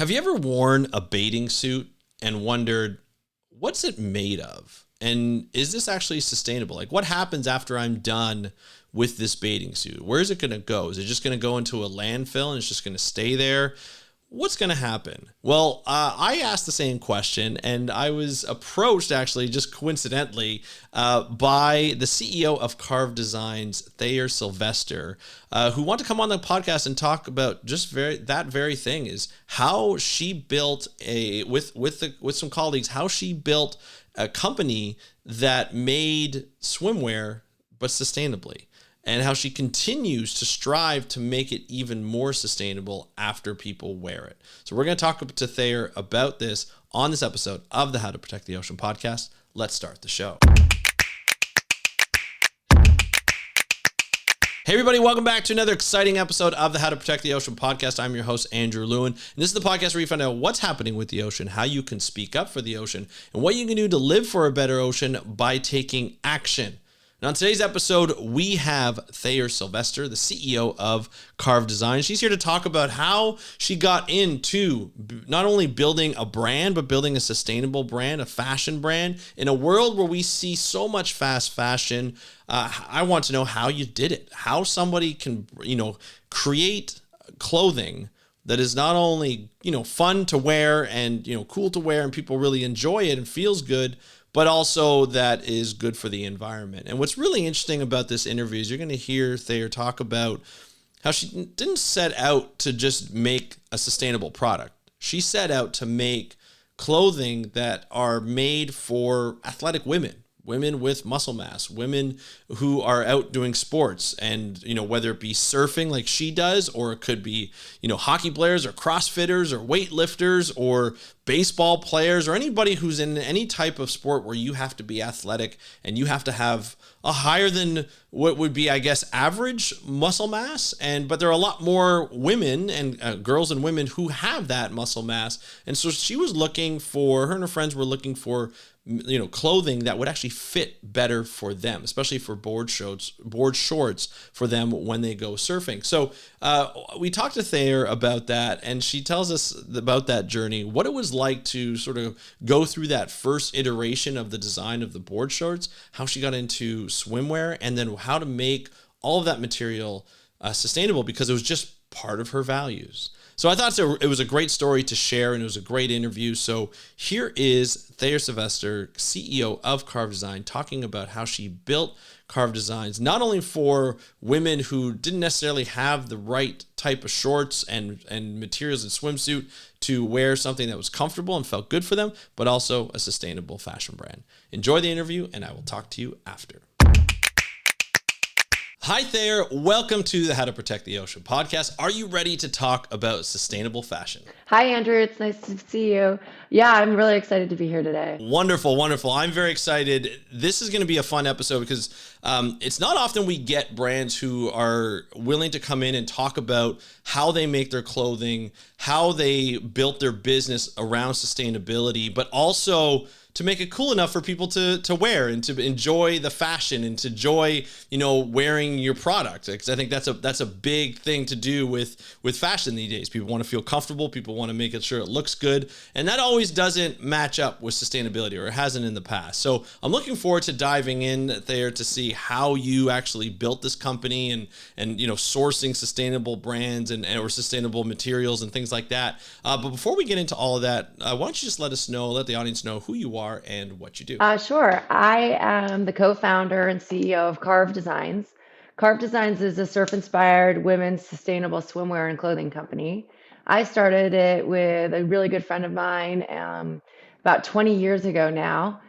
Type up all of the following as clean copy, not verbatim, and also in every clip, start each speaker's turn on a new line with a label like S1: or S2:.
S1: Have you ever worn a bathing suit and wondered, what's it made of? And is this actually sustainable? Like, what happens after I'm done with this bathing suit? Where is it going to go? Is it just going to go into a landfill and it's just going to stay there? What's going to happen? Well, I asked the same question, and I was approached actually just coincidentally by the CEO of Carve Designs, Thayer Sylvester, who wanted to come on the podcast and talk about just that very thing, is how she built with some colleagues, how she built a company that made swimwear but sustainably, and how she continues to strive to make it even more sustainable after people wear it. So we're going to talk to Thayer about this on this episode of the How to Protect the Ocean podcast. Let's start the show. Hey everybody, welcome back to another exciting episode of the How to Protect the Ocean podcast. I'm your host, Andrew Lewin, and this is the podcast where you find out what's happening with the ocean, how you can speak up for the ocean, and what you can do to live for a better ocean by taking action. And on today's episode, we have Thayer Sylvester, the CEO of Carve Designs. She's here to talk about how she got into not only building a brand, but building a sustainable brand, a fashion brand. In a world where we see so much fast fashion, I want to know how you did it, how somebody can, create clothing that is not only, fun to wear and, cool to wear and people really enjoy it and feels good, but also that is good for the environment. And what's really interesting about this interview is you're going to hear Thayer talk about how she didn't set out to just make a sustainable product. She set out to make clothing that are made for athletic women with muscle mass, women who are out doing sports, and, whether it be surfing like she does, or it could be, hockey players or CrossFitters or weightlifters or baseball players or anybody who's in any type of sport where you have to be athletic and you have to have a higher than what would be, I guess, average muscle mass. But there are a lot more women and girls and women who have that muscle mass. And so her and her friends were looking for clothing that would actually fit better for them, especially for board shorts for them when they go surfing. So we talked to Thayer about that, and she tells us about that journey, what it was like to sort of go through that first iteration of the design of the board shorts, how she got into swimwear, and then how to make all of that material sustainable, because it was just part of her values. So I thought it was a great story to share, and it was a great interview. So here is Thayer Sylvester, CEO of Carve Design, talking about how she built Carve Designs, not only for women who didn't necessarily have the right type of shorts and materials and swimsuit to wear something that was comfortable and felt good for them, but also a sustainable fashion brand. Enjoy the interview, and I will talk to you after. Hi Thayer, welcome to the How to Protect the Ocean podcast. Are you ready to talk about sustainable fashion?
S2: Hi Andrew, it's nice to see you. Yeah, I'm really excited to be here today.
S1: Wonderful. I'm very excited. This is going to be a fun episode because it's not often we get brands who are willing to come in and talk about how they make their clothing, how they built their business around sustainability, but also to make it cool enough for people to wear and to enjoy the fashion and to enjoy, wearing your product. Because I think that's a big thing to do with fashion these days. People want to feel comfortable. People want to make sure it looks good. And that always doesn't match up with sustainability, or it hasn't in the past. So I'm looking forward to diving in there to see how you actually built this company and sourcing sustainable brands or sustainable materials and things like that. But before we get into all of that, why don't you just let the audience know who you are and what you do.
S2: Sure. I am the co-founder and CEO of Carve Designs. Carve Designs is a surf-inspired women's sustainable swimwear and clothing company. I started it with a really good friend of mine about 20 years ago now,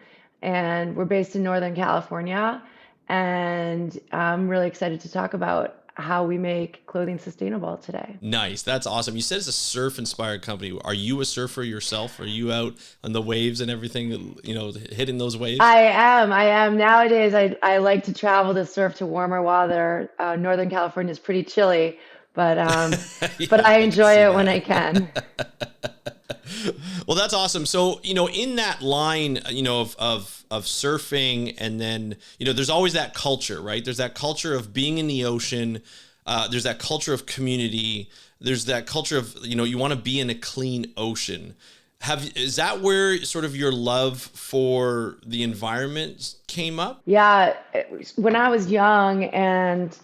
S2: and we're based in Northern California, and I'm really excited to talk about how we make clothing sustainable today.
S1: Nice. That's awesome. You said it's a surf-inspired company. Are you a surfer yourself? Are you out on the waves and everything, hitting those waves?
S2: I am. Nowadays, I like to travel to surf to warmer weather. Northern California is pretty chilly, but
S1: Yeah,
S2: but I enjoy it
S1: that
S2: when I can.
S1: Well, that's awesome. So, in that line, of surfing, and then, there's always that culture, right? There's that culture of being in the ocean. There's that culture of community. there's that culture of, you want to be in a clean ocean. Is that where sort of your love for the environment came up?
S2: Yeah, when I was young and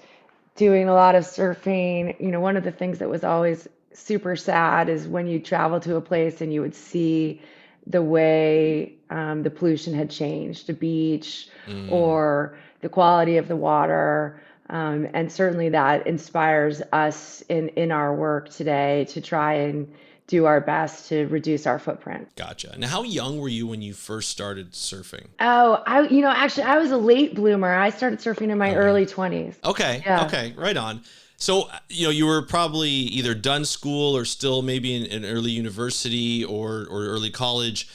S2: doing a lot of surfing, one of the things that was always super sad is when you travel to a place and you would see the way the pollution had changed, the beach or the quality of the water. And certainly that inspires us in our work today to try and do our best to reduce our footprint.
S1: Gotcha. Now, how young were you when you first started surfing?
S2: Oh, actually, I was a late bloomer. I started surfing in my
S1: Okay.
S2: early 20s.
S1: Okay.
S2: Yeah.
S1: Okay. Right on. So, you were probably either done school or still maybe in early university or early college.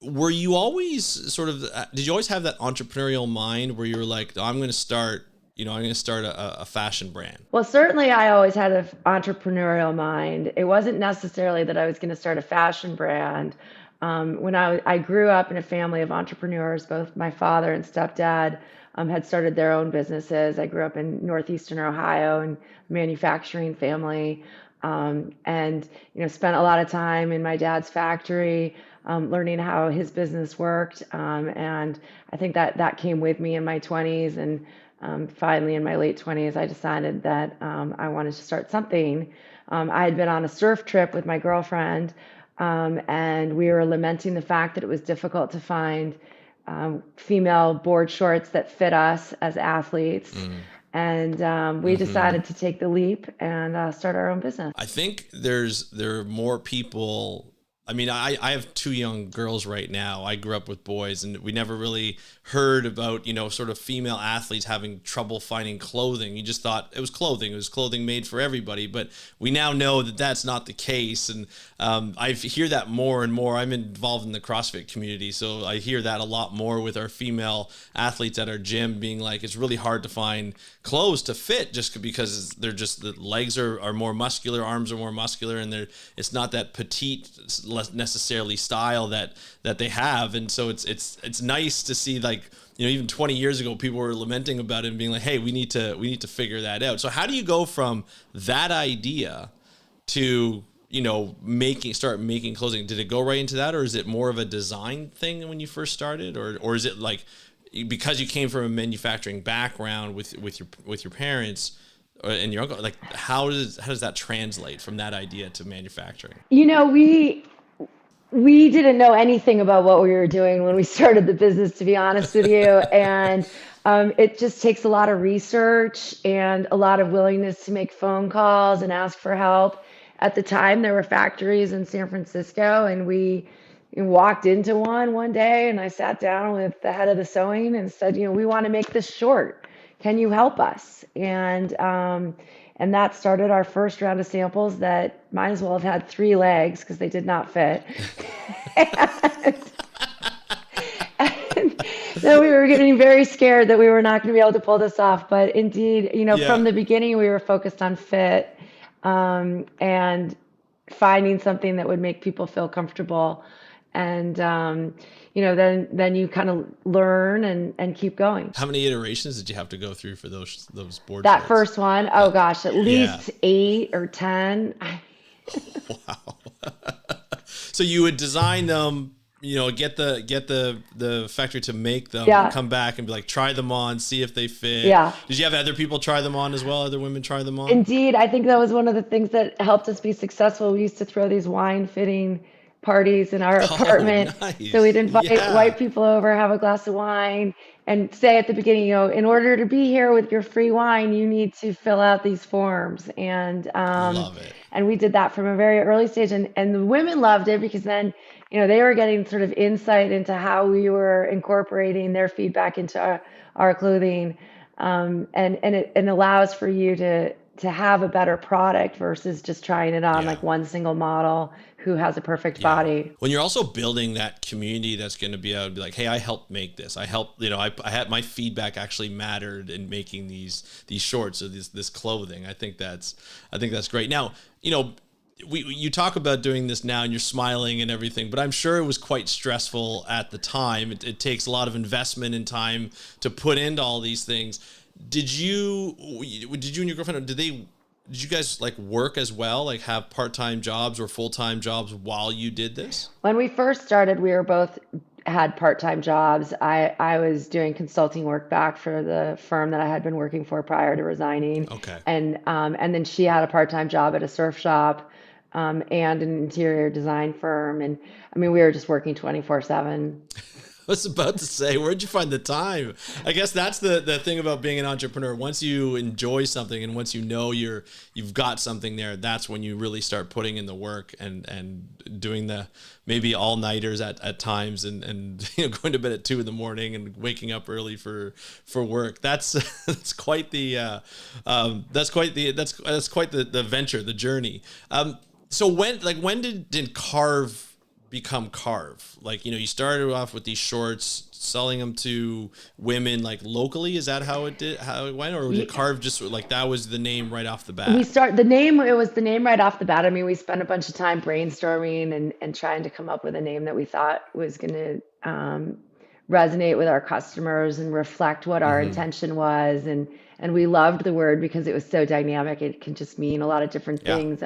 S1: Were you always did you always have that entrepreneurial mind where you were like, "Oh, I'm going to start, a fashion brand"?
S2: Well, certainly I always had an entrepreneurial mind. It wasn't necessarily that I was going to start a fashion brand. When I grew up in a family of entrepreneurs, both my father and stepdad had started their own businesses. I grew up in northeastern Ohio and manufacturing family, and spent a lot of time in my dad's factory, learning how his business worked. And I think that came with me in my 20s. And finally, in my late 20s, I decided that I wanted to start something. I had been on a surf trip with my girlfriend, and we were lamenting the fact that it was difficult to find female board shorts that fit us as athletes. And we decided to take the leap and start our own business.
S1: I think there are more people. I mean, I have two young girls right now. I grew up with boys, and we never really heard about, sort of female athletes having trouble finding clothing. You just thought it was clothing. It was clothing made for everybody. But we now know that that's not the case. And I hear that more and more. I'm involved in the CrossFit community, so I hear that a lot more with our female athletes at our gym being like, it's really hard to find clothes to fit just because the legs are more muscular, arms are more muscular, and it's not that petite necessarily style that they have. And so it's nice to see, like, even 20 years ago people were lamenting about it and being like, hey, we need to figure that out. So how do you go from that idea to start making clothing? Did it go right into that, or is it more of a design thing when you first started, or is it like because you came from a manufacturing background with your parents and your uncle? Like, how does that translate from that idea to manufacturing?
S2: We didn't know anything about what we were doing when we started the business, to be honest with you. And it just takes a lot of research and a lot of willingness to make phone calls and ask for help. At the time, there were factories in San Francisco, and we walked into one day, and I sat down with the head of the sewing and said, we want to make this short. Can you help us? And that started our first round of samples that might as well have had 3 legs because they did not fit. and so we were getting very scared that we were not going to be able to pull this off. But indeed, from the beginning, we were focused on fit, and finding something that would make people feel comfortable. And then you kind of learn and keep going.
S1: How many iterations did you have to go through for those board
S2: That
S1: shorts?
S2: first one, oh gosh, at least 8 or 10.
S1: Wow. So you would design them, get the factory to make them,
S2: Yeah.
S1: come back and be like, try them on, see if they fit.
S2: Yeah.
S1: Did you have other people try them on as well? Other women try them on?
S2: Indeed, I think that was one of the things that helped us be successful. We used to throw these wine fitting parties in our apartment.
S1: Nice.
S2: So we'd invite
S1: Yeah.
S2: white people over, have a glass of wine, and say at the beginning, in order to be here with your free wine, you need to fill out these forms. And
S1: Love it.
S2: and we did that from a very early stage, and the women loved it because then they were getting sort of insight into how we were incorporating their feedback into our clothing, and it allows for you to have a better product versus just trying it on like one single model who has a perfect body.
S1: When you're also building that community that's going to be able to be like, hey, I helped make this. I helped, I had my feedback actually mattered in making these shorts or this clothing. I think that's great. Now, you talk about doing this now and you're smiling and everything, but I'm sure it was quite stressful at the time. It takes a lot of investment and time to put into all these things. Did you and your girlfriend, did they did you guys like work as well, like have part-time jobs or full-time jobs while you did this?
S2: When we first started, we were both had part-time jobs. I was doing consulting work back for the firm that I had been working for prior to resigning.
S1: Okay.
S2: And then she had a part-time job at a surf shop, and an interior design firm. And I mean, we were just working 24/7.
S1: I was about to say, where'd you find the time? I guess that's the thing about being an entrepreneur. Once you enjoy something and once you know you've got something there, that's when you really start putting in the work and doing the maybe all-nighters at times and going to bed at 2 a.m. and waking up early for work. That's quite the venture, the journey. So when did Carve become Carve? Like, you started off with these shorts, selling them to women like locally. Is that how it went? Or did Carve just like, that was the name right off the bat?
S2: It was the name right off the bat. I mean, we spent a bunch of time brainstorming and trying to come up with a name that we thought was going to resonate with our customers and reflect what our intention was. And we loved the word because it was so dynamic. It can just mean a lot of different things.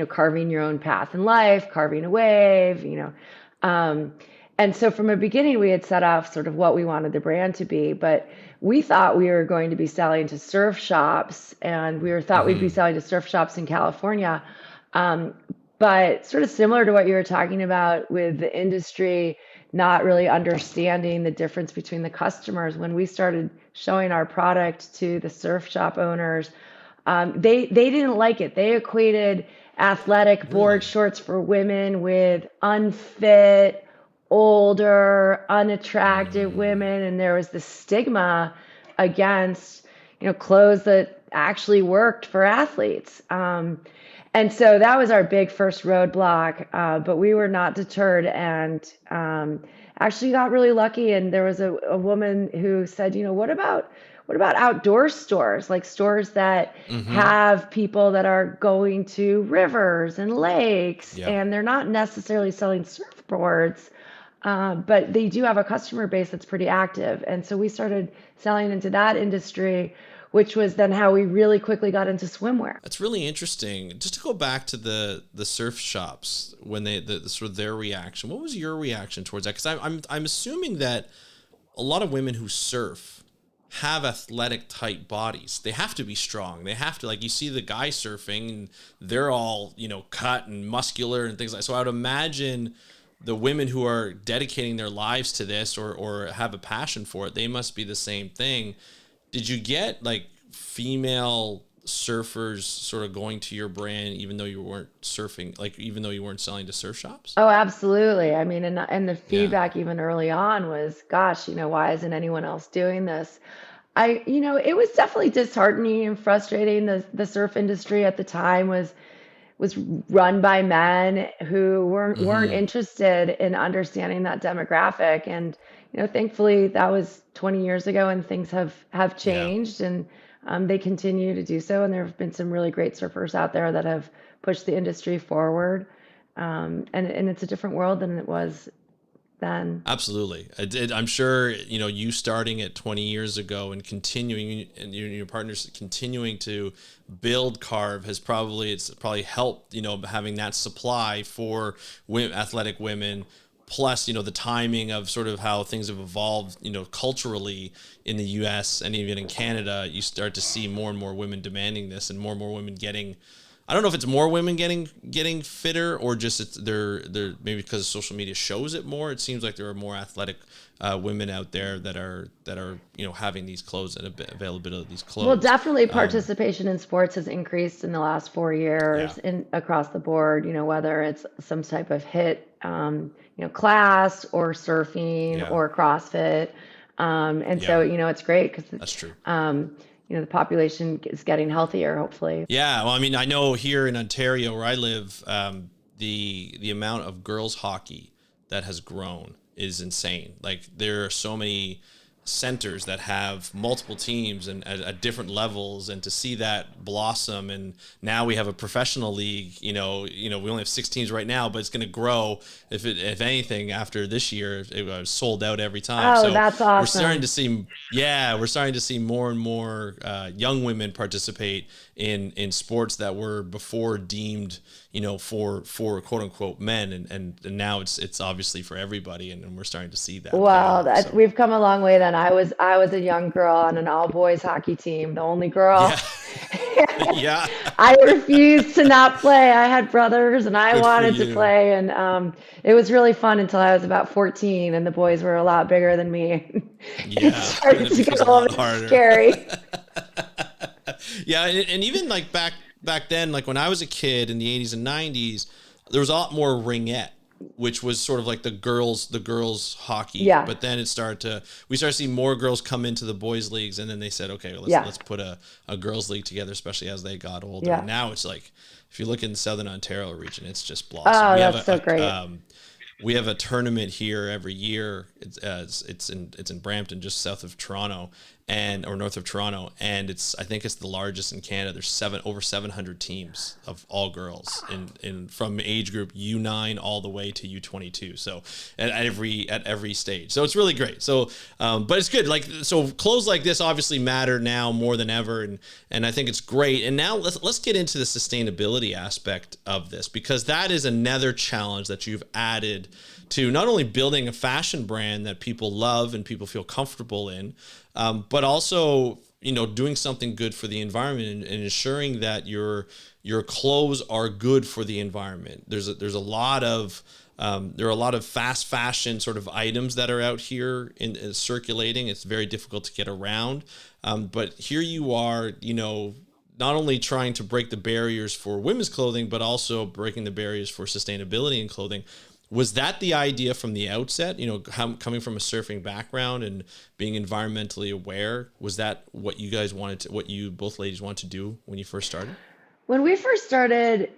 S2: Carving your own path in life, carving a wave, and so from the beginning, we had set off sort of what we wanted the brand to be, but we thought we were going to be selling to surf shops, and we'd be selling to surf shops in California. But sort of similar to what you were talking about with the industry, not really understanding the difference between the customers. When we started showing our product to the surf shop owners, they didn't like it. They equated athletic board shorts for women with unfit, older, unattractive women, and there was this stigma against clothes that actually worked for athletes. And so that was our big first roadblock, but we were not deterred and actually got really lucky. And there was a woman who said, what about outdoor stores, like stores that have people that are going to rivers and lakes, and they're not necessarily selling surfboards, but they do have a customer base that's pretty active. And so we started selling into that industry, which was then how we really quickly got into swimwear.
S1: That's really interesting. Just to go back to the surf shops, when the sort of their reaction, what was your reaction towards that? Because I'm assuming that a lot of women who surf have athletic type bodies. They have to be strong. They have to, like, you see the guy surfing and they're all, cut and muscular and things like that. So I would imagine the women who are dedicating their lives to this or have a passion for it, they must be the same thing. Did you get like female surfers sort of going to your brand, even though you weren't surfing, like even though you weren't selling to surf shops?
S2: Oh, absolutely. I mean, and the feedback even early on was, gosh, why isn't anyone else doing this? It was definitely disheartening and frustrating. The surf industry at the time was run by men who weren't interested in understanding that demographic. And thankfully that was 20 years ago, and things have changed, and they continue to do so. And there have been some really great surfers out there that have pushed the industry forward. And it's a different world than it was then.
S1: Absolutely. I'm sure, you starting it 20 years ago and continuing, and your partners continuing to build Carve it's probably helped, having that supply for athletic women. Plus, the timing of sort of how things have evolved, culturally in the US and even in Canada, you start to see more and more women demanding this, and more women getting, I don't know if it's more women getting fitter, or just they're maybe because social media shows it more. It seems like there are more athletic women out there that are having these clothes and availability of these clothes.
S2: Well, definitely participation in sports has increased in the last 4 years across the board. Whether it's some type of HIIT class or surfing or CrossFit, so it's great because
S1: that's true.
S2: The population is getting healthier, hopefully.
S1: Yeah, well, I mean, I know here in Ontario where I live, the amount of girls hockey that has grown is insane. Like, there are so many centers that have multiple teams and at different levels, and to see that blossom. And now we have a professional league, we only have 6 teams right now, but it's going to grow. If anything, after this year, it was sold out every time.
S2: Oh,
S1: So
S2: that's awesome.
S1: we're starting to see more and more young women participate in sports that were before deemed, for quote unquote men, and now it's obviously for everybody, and we're starting to see that.
S2: Wow,
S1: So
S2: we've come a long way then. I was a young girl on an all boys hockey team, the only girl.
S1: yeah, yeah,
S2: I refused to not play. I had brothers and I
S1: good for
S2: wanted to
S1: you.
S2: play, and it was really fun until I was about 14 and the boys were a lot bigger than me. It
S1: Yeah, and
S2: started
S1: it
S2: to get
S1: becomes
S2: a
S1: a
S2: little
S1: lot
S2: bit
S1: harder.
S2: scary.
S1: Yeah, and even like back then, like when I was a kid in the 80s and 90s, there was a lot more ringette, which was sort of like the girls hockey.
S2: Yeah,
S1: But then we started seeing more girls come into the boys leagues, and then they said, okay, well, let's
S2: yeah,
S1: let's put a girls league together, especially as they got older.
S2: yeah.
S1: And now it's like, if you look in the Southern Ontario region, it's just blossom.
S2: Oh,
S1: We have
S2: that's so great.
S1: we have a tournament here every year. It's in Brampton, just south of Toronto, or north of Toronto, and I think it's the largest in Canada. There's over 700 teams of all girls in from age group U9 all the way to U22. So at every stage. So it's really great. So but it's good. Like, so clothes like this obviously matter now more than ever, and I think it's great. And now let's get into the sustainability aspect of this, because that is another challenge that you've added to not only building a fashion brand that people love and people feel comfortable in, but also, doing something good for the environment, and ensuring that your clothes are good for the environment. There's a lot of there are a lot of fast fashion sort of items that are out here in circulating. It's very difficult to get around, but here you are, not only trying to break the barriers for women's clothing, but also breaking the barriers for sustainability in clothing. Was that the idea from the outset? Coming from a surfing background and being environmentally aware, was that what what you both ladies wanted to do when you first started?
S2: When we first started,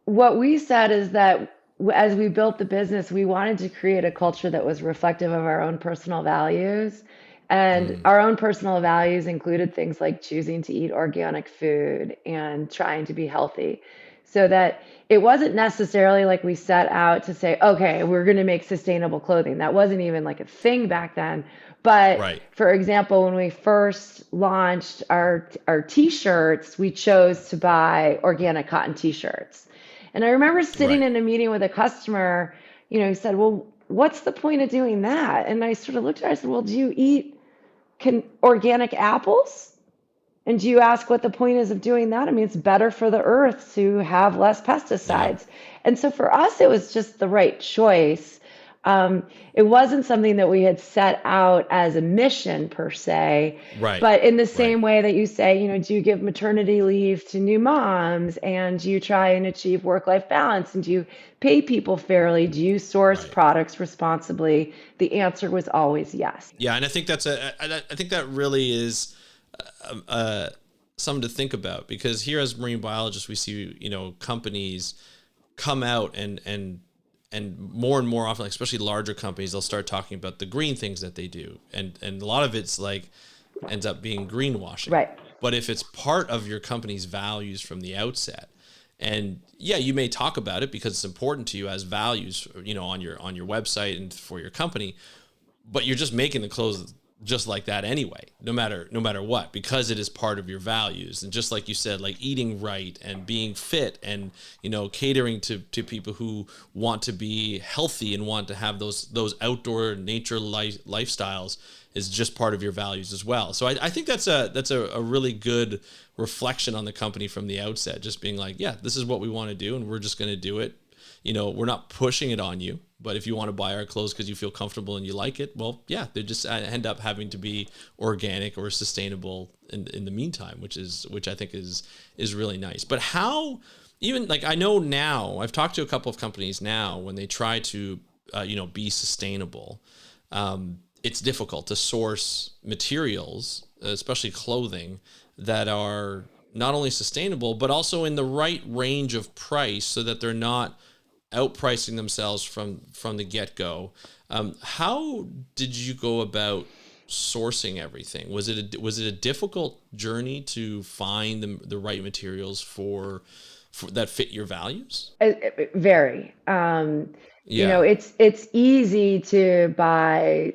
S2: what we said is that as we built the business, we wanted to create a culture that was reflective of our own personal values. And
S1: Mm,
S2: our own personal values included things like choosing to eat organic food and trying to be healthy. So that it wasn't necessarily like we set out to say, okay, we're going to make sustainable clothing. That wasn't even like a thing back then. But
S1: right,
S2: for example, when we first launched our t-shirts, we chose to buy organic cotton t-shirts. And I remember sitting
S1: right,
S2: in a meeting with a customer, he said, well, what's the point of doing that? And I sort of looked at her, I said, well, do you eat organic apples? And do you ask what the point is of doing that? I mean, it's better for the earth to have less
S1: yeah,
S2: pesticides. And so for us, it was just the right choice. It wasn't something that we had set out as a mission per se,
S1: right,
S2: but in the
S1: right,
S2: same way that you say, do you give maternity leave to new moms, and do you try and achieve work-life balance, and do you pay people fairly? Do you source
S1: right.
S2: products responsibly? The answer was always yes.
S1: Yeah, and I think I think that really is uh, something to think about, because here as marine biologists, we see, companies come out and more and more often, like especially larger companies, they'll start talking about the green things that they do, and a lot of it's like ends up being greenwashing.
S2: Right.
S1: But if it's part of your company's values from the outset, and yeah, you may talk about it because it's important to you as values, on your website and for your company, but you're just making the clothes just like that anyway, no matter what, because it is part of your values. And just like you said, like eating right and being fit, and catering to people who want to be healthy and want to have those outdoor nature lifestyles, is just part of your values as well. So I think that's a really good reflection on the company from the outset, just being like, yeah, this is what we want to do, and we're just going to do it. We're not pushing it on you, but if you want to buy our clothes because you feel comfortable and you like it, well, yeah, they just end up having to be organic or sustainable in the meantime, which I think is really nice. But how, even like, I know now, I've talked to a couple of companies now, when they try to be sustainable, it's difficult to source materials, especially clothing, that are not only sustainable but also in the right range of price, so that they're not outpricing themselves from the get go. How did you go about sourcing everything? Was it a difficult journey to find the right materials for that fit your values?
S2: Very.
S1: Yeah.
S2: It's easy to buy,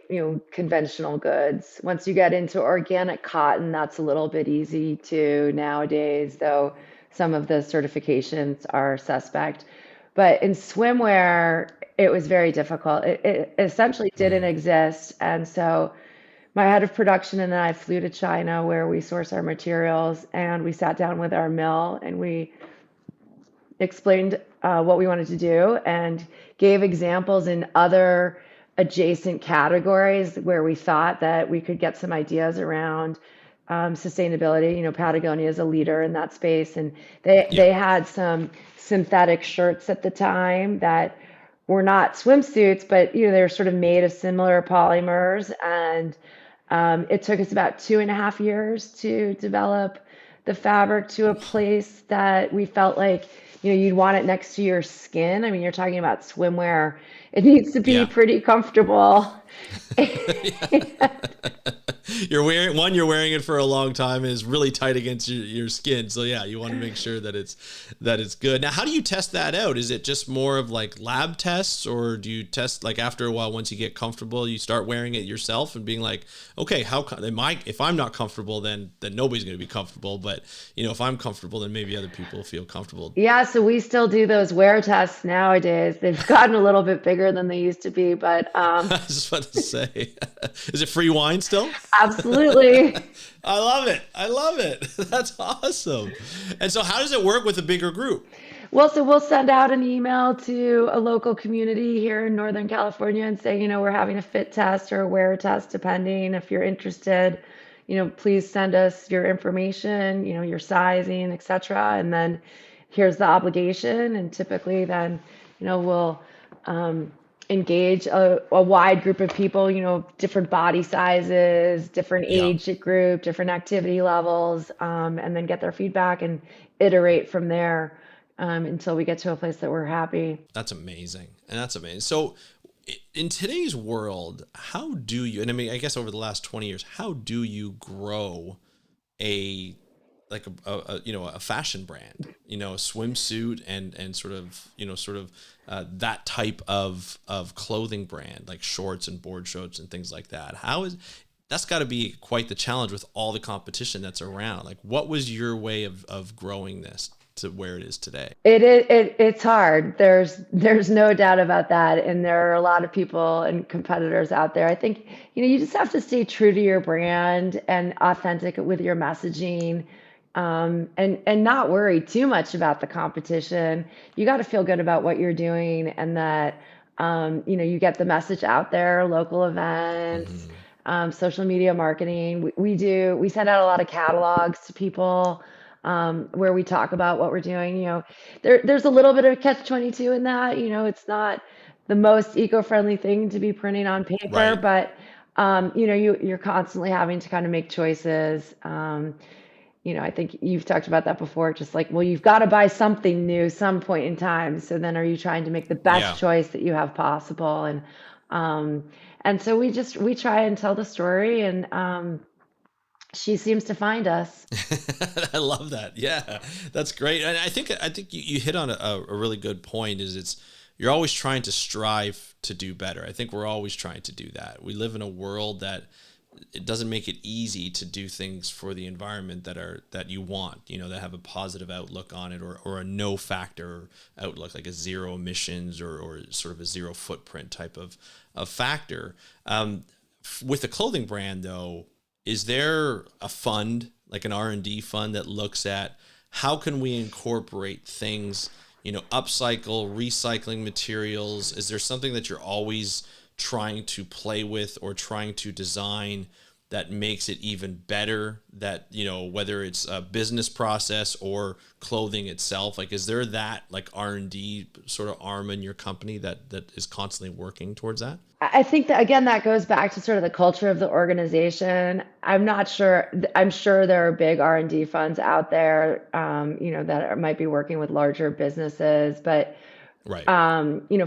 S2: conventional goods. Once you get into organic cotton, that's a little bit easy to nowadays, though some of the certifications are suspect. But in swimwear, it was very difficult. It essentially didn't
S1: Mm.
S2: exist. And so my head of production and I flew to China where we source our materials, and we sat down with our mill and we explained what we wanted to do and gave examples in other adjacent categories where we thought that we could get some ideas around sustainability. Patagonia is a leader in that space, and
S1: Yeah.
S2: they had some synthetic shirts at the time that were not swimsuits, but they're sort of made of similar polymers. And it took us about 2.5 years to develop the fabric to a place that we felt like, you'd want it next to your skin. I mean, you're talking about swimwear. It needs to be
S1: Yeah.
S2: pretty comfortable.
S1: You're wearing it for a long time and it's really tight against your skin. So yeah, you want to make sure that it's good. Now, how do you test that out? Is it just more of like lab tests, or do you test like after a while, once you get comfortable, you start wearing it yourself and being like, okay, if I'm not comfortable, then nobody's going to be comfortable. But if I'm comfortable, then maybe other people feel comfortable.
S2: Yeah, so we still do those wear tests nowadays. They've gotten a little bit bigger than they used to be, but
S1: I was just about to say, is it free wine still?
S2: absolutely.
S1: I love it. I love it. That's awesome. And so how does it work with a bigger group?
S2: Well, so we'll send out an email to a local community here in Northern California and say, we're having a fit test or a wear test, depending if you're interested. Please send us your information, your sizing, etc. And then here's the obligation. And typically then, we'll engage a wide group of people, different body sizes, different
S1: Yeah.
S2: age group, different activity levels, and then get their feedback and iterate from there until we get to a place that we're happy.
S1: That's amazing. And that's amazing. So in today's world, how do you, and I mean, I guess over the last 20 years, how do you grow a like a fashion brand, a swimsuit and sort of that type of clothing brand, like shorts and board shorts and things like that? That's got to be quite the challenge with all the competition that's around. Like, what was your way of growing this to where it is today?
S2: It's hard. There's no doubt about that. And there are a lot of people and competitors out there. I think, you just have to stay true to your brand and authentic with your messaging. And not worry too much about the competition. You got to feel good about what you're doing, and that you get the message out there, local events,
S1: Hmm.
S2: social media marketing. We send out a lot of catalogs to people where we talk about what we're doing. There's a little bit of catch-22 in that. It's not the most eco-friendly thing to be printing on paper,
S1: Right.
S2: but you're constantly having to kind of make choices. I think you've talked about that before, just like, well, you've got to buy something new some point in time. So then are you trying to make the best
S1: Yeah.
S2: choice that you have possible? Um, and so we try and tell the story, and she seems to find us.
S1: I love that. Yeah, that's great. And I think you hit on a really good point. You're always trying to strive to do better. I think we're always trying to do that. We live in a world that it doesn't make it easy to do things for the environment that you want, that have a positive outlook on it, or a no factor outlook, like a zero emissions or sort of a zero footprint type of factor. With a clothing brand though, is there a fund, like an R&D fund, that looks at how can we incorporate things, upcycle, recycling materials? Is there something that you're always trying to play with or trying to design that makes it even better, that whether it's a business process or clothing itself? Like, is there that like R&D sort of arm in your company that is constantly working towards that?
S2: I think that again, that goes back to sort of the culture of the organization. I'm not sure. I'm sure there are big R&D funds out there, that might be working with larger businesses, but
S1: Right.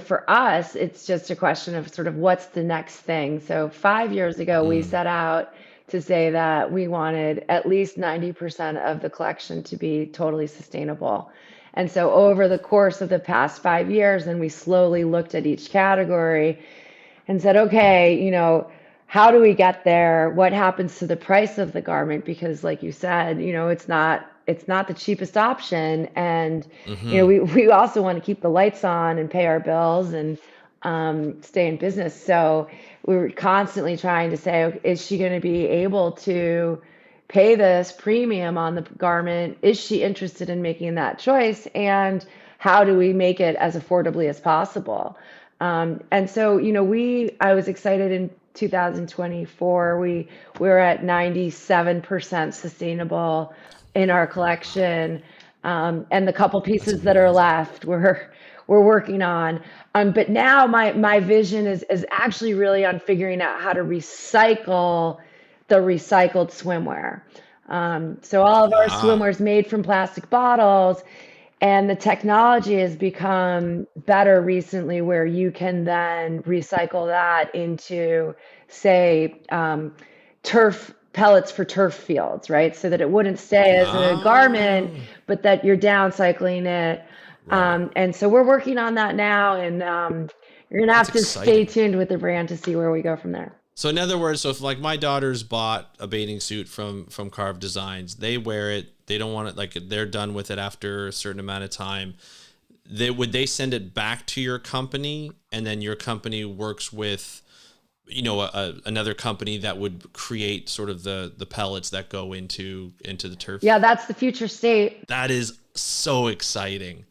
S2: For us, it's just a question of sort of what's the next thing. So 5 years ago, we
S1: Mm.
S2: set out to say that we wanted at least 90% of the collection to be totally sustainable. And so over the course of the past 5 years, and we slowly looked at each category and said, okay, how do we get there? What happens to the price of the garment? Because like you said, it's not the cheapest option. And,
S1: Hmm.
S2: we also want to keep the lights on and pay our bills and stay in business. So we were constantly trying to say, okay, is she going to be able to pay this premium on the garment? Is she interested in making that choice? And how do we make it as affordably as possible? And so, I was excited in 2024. We were at 97% sustainable in our collection. And the couple
S1: That's
S2: pieces that are
S1: amazing.
S2: left, we're working on. But now my vision is actually really on figuring out how to recycle the recycled swimwear. So all of our
S1: Ah.
S2: swimwear is made from plastic bottles, and the technology has become better recently where you can then recycle that into, say, turf pellets for turf fields, right? So that it wouldn't stay as a garment,
S1: Ah.
S2: but that you're downcycling it.
S1: Right.
S2: And so we're working on that now, and you're gonna
S1: That's
S2: have to stay
S1: exciting.
S2: tuned with the brand to see where we go from there.
S1: So in other words, so if like my daughters bought a bathing suit from Carve Designs, they wear it. They don't want it, like they're done with it after a certain amount of time. They send it back to your company, and then your company works with another company that would create sort of the pellets that go into the
S2: Yeah,
S1: turf.
S2: that's the future state.
S1: That is so exciting.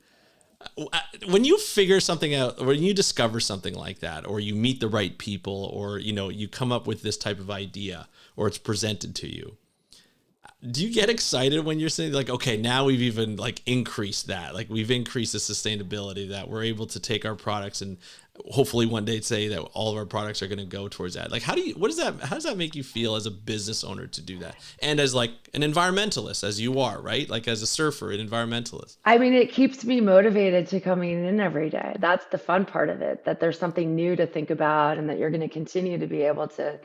S1: When you figure something out, when you discover something like that, or you meet the right people, or you come up with this type of idea, or it's presented to you, do you get excited when you're saying like, okay, now we've even like increased that, like we've increased the sustainability that we're able to take our products and hopefully one day say that all of our products are going to go towards that? Like, how does that make you feel as a business owner to do that, and as like an environmentalist as you are, right? Like as a surfer, an environmentalist.
S2: I mean, it keeps me motivated to coming in every day. That's the fun part of it, that there's something new to think about and that you're going to continue to be able to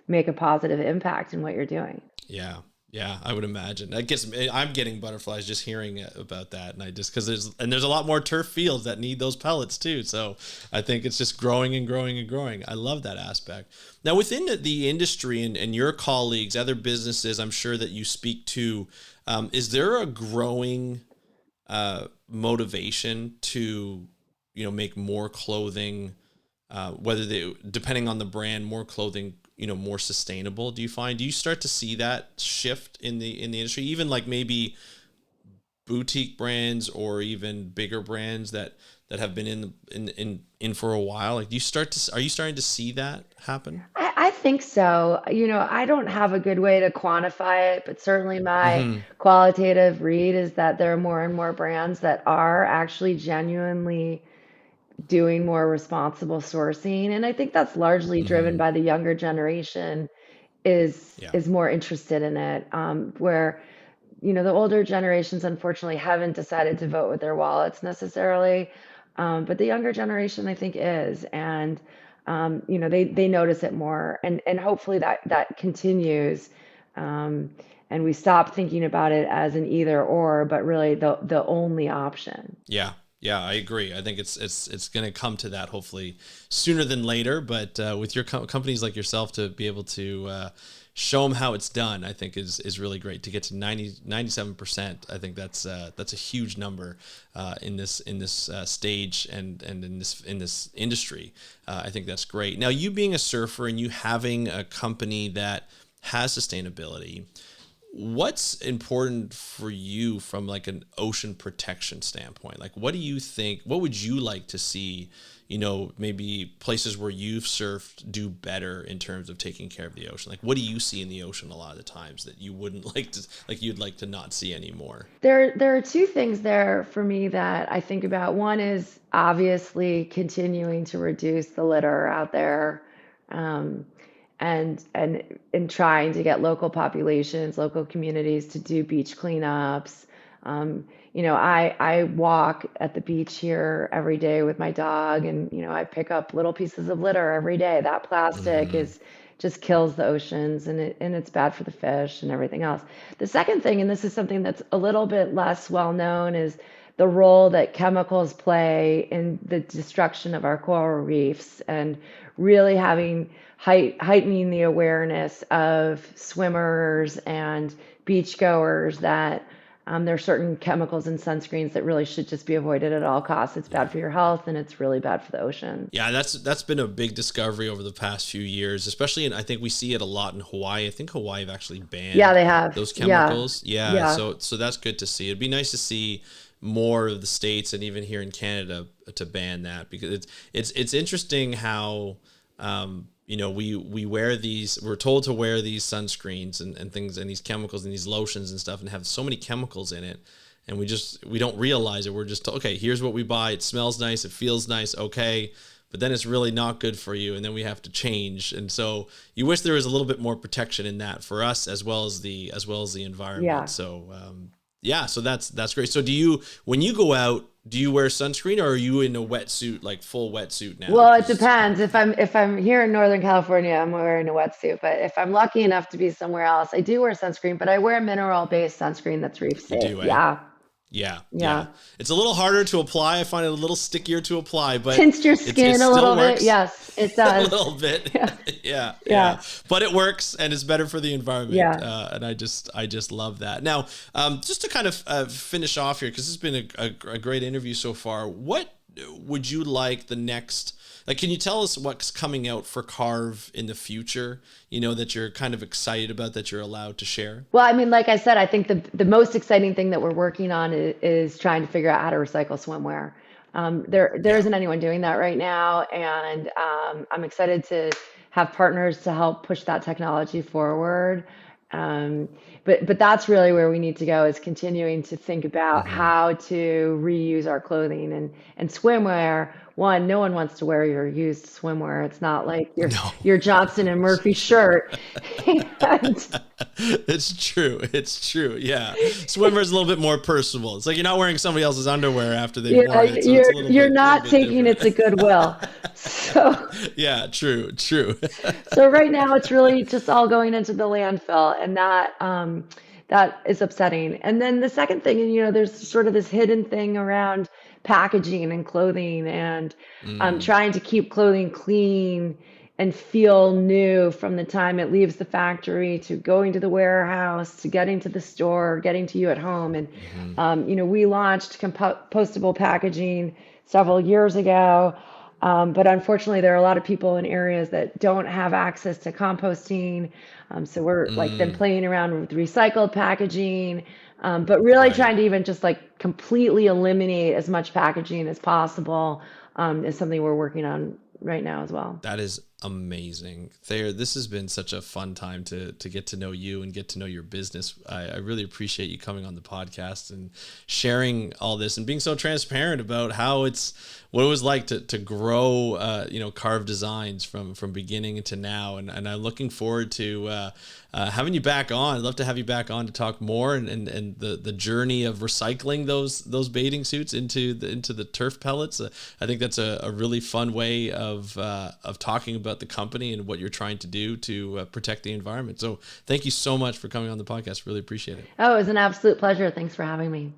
S2: make a positive impact in what you're doing.
S1: Yeah. Yeah, I would imagine. I guess I'm getting butterflies just hearing about that, and I just because there's a lot more turf fields that need those pellets too. So I think it's just growing and growing and growing. I love that aspect. Now within the industry and your colleagues, other businesses, I'm sure that you speak to, is there a growing motivation to make more clothing, whether they depending on the brand, more clothing, more sustainable? Do you start to see that shift in the industry, even like maybe boutique brands or even bigger brands that have been in for a while? Like, are you starting to see that happen?
S2: I think so. I don't have a good way to quantify it, but certainly my
S1: Hmm.
S2: qualitative read is that there are more and more brands that are actually genuinely doing more responsible sourcing. And I think that's largely driven
S1: Hmm.
S2: by the younger generation is
S1: Yeah.
S2: is more interested in it. Where the older generations unfortunately haven't decided to vote with their wallets necessarily, but the younger generation I think is, and they notice it more, and hopefully that continues, um, and we stop thinking about it as an either or, but really the only option.
S1: Yeah, yeah, I agree. I think it's going to come to that hopefully sooner than later. But with your companies like yourself to be able to show them how it's done, I think is really great. To get to 97%. I think that's a huge number in this stage and in this industry. I think that's great. Now, you being a surfer and you having a company that has sustainability, what's important for you from like an ocean protection standpoint? Like, what do you think, what would you like to see, maybe places where you've surfed do better in terms of taking care of the ocean? Like, what do you see in the ocean a lot of the times that you wouldn't like to, like you'd like to not see anymore?
S2: There are two things there for me that I think about. One is obviously continuing to reduce the litter out there, um, and trying to get local populations, local communities to do beach cleanups, Um, I walk at the beach here every day with my dog, and I pick up little pieces of litter every day. That plastic
S1: Hmm.
S2: is just kills the oceans, and it's bad for the fish and everything else. The second thing, and this is something that's a little bit less well known, is the role that chemicals play in the destruction of our coral reefs, and really having heightening the awareness of swimmers and beachgoers that there are certain chemicals in sunscreens that really should just be avoided at all costs. It's bad
S1: Yeah.
S2: for your health, and it's really bad for the ocean.
S1: Yeah, that's been a big discovery over the past few years, especially in, I think we see it a lot in Hawaii. I think Hawaii have actually
S2: Yeah,
S1: banned
S2: they have.
S1: those
S2: Yeah,
S1: chemicals. Yeah,
S2: yeah,
S1: so that's good to see. It'd be nice to see more of the states and even here in Canada to ban that, because it's interesting how we wear these, we're told to wear these sunscreens and things and these chemicals and these lotions and stuff, and have so many chemicals in it, and we don't realize it. We're just okay, here's what we buy. It smells nice, it feels nice, okay, but then it's really not good for you, and then we have to change. And so you wish there was a little bit more protection in that for us, as well as the environment.
S2: yeah.
S1: So yeah, so that's great. So when you go out, do you wear sunscreen, or are you in a wetsuit, like full wetsuit now?
S2: Well, it
S1: Because
S2: depends. If I'm here in Northern California, I'm wearing a wetsuit. But if I'm lucky enough to be somewhere else, I do wear sunscreen. But I wear mineral-based sunscreen that's reef
S1: you
S2: safe.
S1: do, eh?
S2: Yeah,
S1: Yeah, yeah.
S2: yeah.
S1: It's a little harder to apply. I find it a little stickier to apply, but
S2: Tints your
S1: it
S2: skin a
S1: still
S2: little bit.
S1: works
S2: Yes, it
S1: a
S2: does.
S1: little bit.
S2: Yeah,
S1: Yeah,
S2: yeah,
S1: yeah. But it works, and it's better for the environment.
S2: yeah.
S1: And I just love that. Now, just to kind of finish off here, because this has been a great interview so far. What would you like the next? Like, can you tell us what's coming out for Carve in the future? That you're kind of excited about, that you're allowed to share.
S2: Well, I mean, like I said, I think the most exciting thing that we're working on is trying to figure out how to recycle swimwear. There
S1: Yeah.
S2: isn't anyone doing that right now, and I'm excited to have partners to help push that technology forward. Um, but that's really where we need to go, is continuing to think about
S1: Hmm.
S2: how to reuse our clothing and swimwear. One, no one wants to wear your used swimwear. It's not like
S1: No.
S2: your Johnson and Murphy shirt. And
S1: It's true. It's true. Yeah. Swimmer's a little bit more personable. It's like you're not wearing somebody else's underwear after they've
S2: yeah,
S1: worn it, so it's a
S2: you're
S1: little
S2: not
S1: bit
S2: taking
S1: different.
S2: it to Goodwill. So
S1: Yeah, true, true.
S2: so right now it's really just all going into the landfill, and that is upsetting. And then the second thing, and there's sort of this hidden thing around packaging and clothing, and
S1: Mm,
S2: trying to keep clothing clean and feel new from the time it leaves the factory to going to the warehouse to getting to the store, getting to you at home. And
S1: hmm.
S2: we launched compostable packaging several years ago. But unfortunately, there are a lot of people in areas that don't have access to composting. So we're like then
S1: Mm,
S2: playing around with recycled packaging, but really
S1: right.
S2: trying to even just like completely eliminate as much packaging as possible, is something we're working on right now as well.
S1: That is amazing. Thayer, this has been such a fun time to get to know you and get to know your business. I really appreciate you coming on the podcast and sharing all this and being so transparent about what it was like to grow Carve Designs from beginning to now. And I'm looking forward to having you back on. I'd love to have you back on to talk more, and the journey of recycling those bathing suits into the turf pellets. I think that's a really fun way of talking about the company and what you're trying to do to protect the environment. So thank you so much for coming on the podcast. Really appreciate it.
S2: Oh, it was an absolute pleasure. Thanks for having me.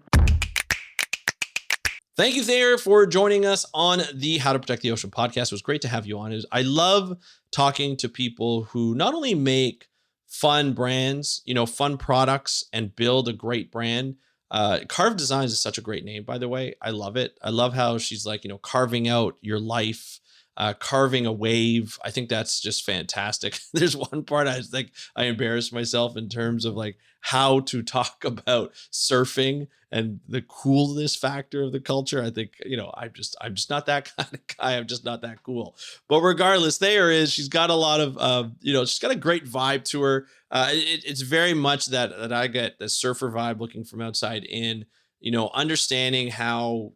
S1: Thank you, Thayer, for joining us on the How to Protect the Ocean podcast. It was great to have you on. I love talking to people who not only make fun brands, fun products, and build a great brand. Carve Designs is such a great name, by the way. I love it. I love how she's like, carving out your life, carving a wave. I think that's just fantastic. There's one part I think I embarrassed myself in terms of like how to talk about surfing and the coolness factor of the culture. I think, I'm just not that kind of guy. I'm just not that cool. But regardless, she's got a lot of, she's got a great vibe to her. It's very much that I get the surfer vibe looking from outside in, understanding how,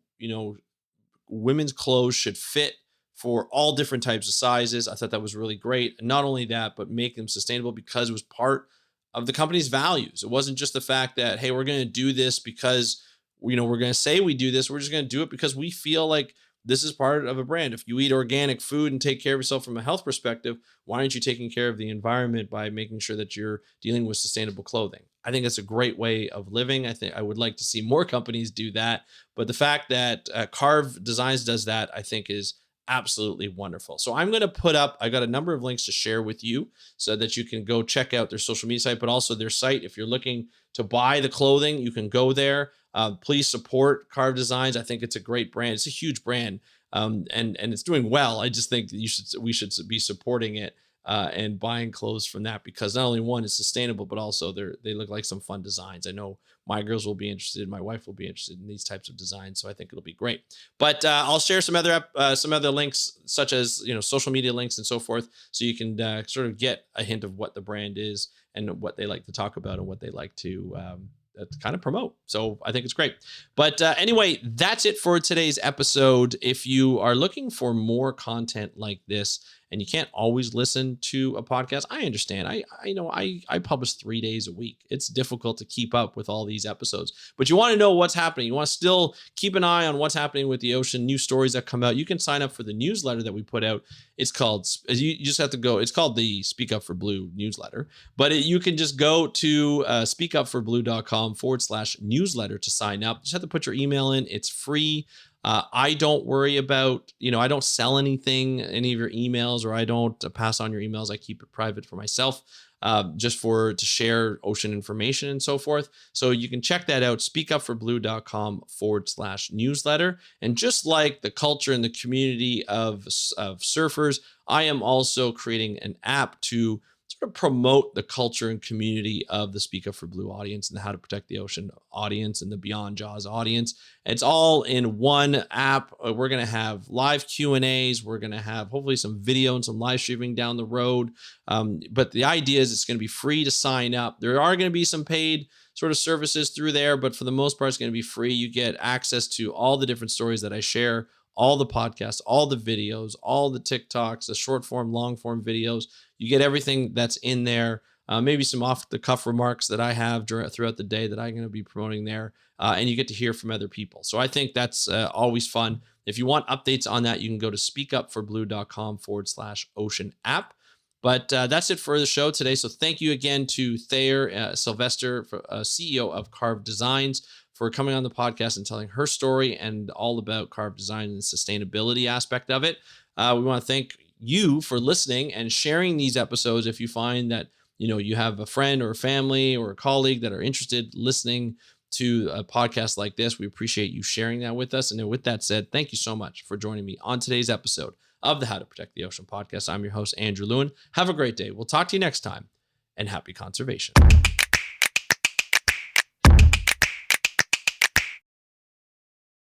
S1: women's clothes should fit for all different types of sizes. I thought that was really great. And not only that, but make them sustainable, because it was part of the company's values. It wasn't just the fact that, hey, we're going to do this because, we're going to say we do this. We're just going to do it because we feel like this is part of a brand. If you eat organic food and take care of yourself from a health perspective, why aren't you taking care of the environment by making sure that you're dealing with sustainable clothing? I think it's a great way of living. I think I would like to see more companies do that. But the fact that Carve Designs does that, I think is absolutely wonderful. So I'm going to put up, I got a number of links to share with you so that you can go check out their social media site, but also their site. If you're looking to buy the clothing, you can go there. Please support Carve Designs. I think it's a great brand. It's a huge brand, and it's doing well. I just think that we should be supporting it and buying clothes from that, because not only one is sustainable, but also they look like some fun designs. I know my girls will be interested. My wife will be interested in these types of designs, so I think it'll be great. But I'll share some other links, such as social media links and so forth, so you can sort of get a hint of what the brand is and what they like to talk about and what they like to kind of promote. So I think it's great. But anyway, that's it for today's episode. If you are looking for more content like this, and you can't always listen to a podcast, I understand. I publish 3 days a week. It's difficult to keep up with all these episodes, but you want to know what's happening. You want to still keep an eye on what's happening with the ocean, new stories that come out. You can sign up for the newsletter that we put out. It's called, you just have to go, it's called the Speak Up for Blue newsletter, but you can just go to speakupforbblue.com/newsletter to sign up. Just have to put your email in. It's free. I don't worry about, I don't sell any of your emails, or I don't pass on your emails. I keep it private for myself, just to share ocean information and so forth. So you can check that out, speakupforbblue.com/newsletter. And just like the culture and the community of surfers, I am also creating an app to sort of promote the culture and community of the Speak Up for Blue audience and the How to Protect the Ocean audience and the Beyond Jaws audience. It's all in one app. We're going to have live Q&As. We're going to have hopefully some video and some live streaming down the road. But the idea is it's going to be free to sign up. There are going to be some paid sort of services through there, but for the most part, it's going to be free. You get access to all the different stories that I share, all the podcasts, all the videos, all the TikToks, the short form, long form videos. You get everything that's in there. Maybe some off the cuff remarks that I have throughout the day that I'm going to be promoting there. And you get to hear from other people. So I think that's always fun. If you want updates on that, you can go to speakupforbblue.com/ocean app. But that's it for the show today. So thank you again to Thayer Sylvester, CEO of Carve Designs, for coming on the podcast and telling her story and all about Carve Design and the sustainability aspect of it. We want to thank you for listening and sharing these episodes. If you find that you have a friend or a family or a colleague that are interested listening to a podcast like this, we appreciate you sharing that with us. And with that said, thank you so much for joining me on today's episode of the How to Protect the Ocean podcast. I'm your host, Andrew Lewin. Have a great day. We'll talk to you next time, and happy conservation.